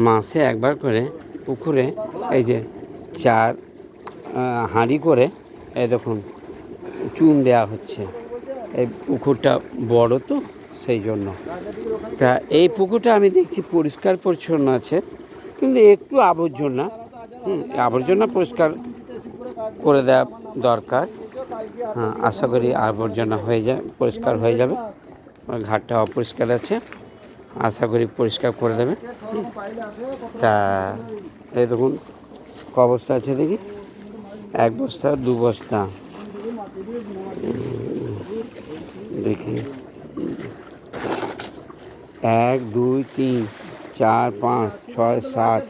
মাসে একবার করে পুকুরে এই যে 4 হাঁড়ি করে এই দেখুন চুন দেওয়া হচ্ছে। এই পুকুরটা বড় তো সেই জন্য। তা এই পুকুরটা আমি দেখছি পরিষ্কার পরিচ্ছন্ন আছে, কিন্তু একটু আবর্জনা, আবর্জনা পরিষ্কার করে দেওয়া দরকার। হ্যাঁ, আশা করি আবর্জনা পরিষ্কার হয়ে যাবে। ঘাটটা অপরিষ্কার আছে, আশা করি পরিষ্কার করে দেবে। তা এই দেখুন ক বস্তা আছে দেখি, 1 বস্তা 2 বস্তা দেখি, 1 2 3 4 5 6 7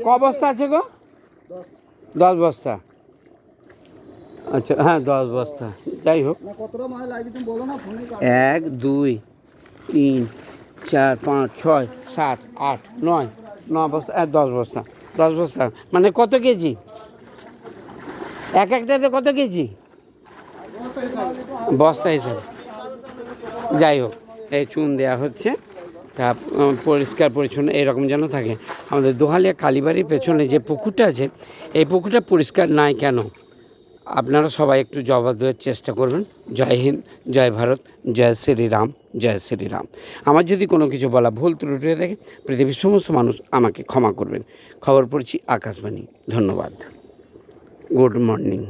ক বস্তা আছে গো? 10 বস্তা। আচ্ছা, হ্যাঁ 10 বস্তা। যাই হোক, 1 2 3 4 5 6 7 8 9 বস্তা, 10 বস্তা। 10 বস্তা মানে কত কেজি? একটাতে কত কেজি? বস্তা হিসাবে। যাই হোক, এই চুন দেওয়া হচ্ছে। তা পরিষ্কার পরিচ্ছন্ন এরকম যেন থাকে। আমাদের দোহালিয়া কালীবাড়ির পেছনে যে পুকুরটা আছে, এই পুকুরটা পরিষ্কার নাই কেন? আপনারা সবাই একটু জবাব দেওয়ার চেষ্টা করবেন। জয় হিন্দ, জয় ভারত, জয় শ্রীরাম, জয় শ্রীরাম। আমার যদি কোনো কিছু বলা ভুল ত্রুটি হয়ে থাকে, পৃথিবীর সমস্ত মানুষ আমাকে ক্ষমা করবেন। খবর পড়ছি আকাশবাণী। ধন্যবাদ। Good morning.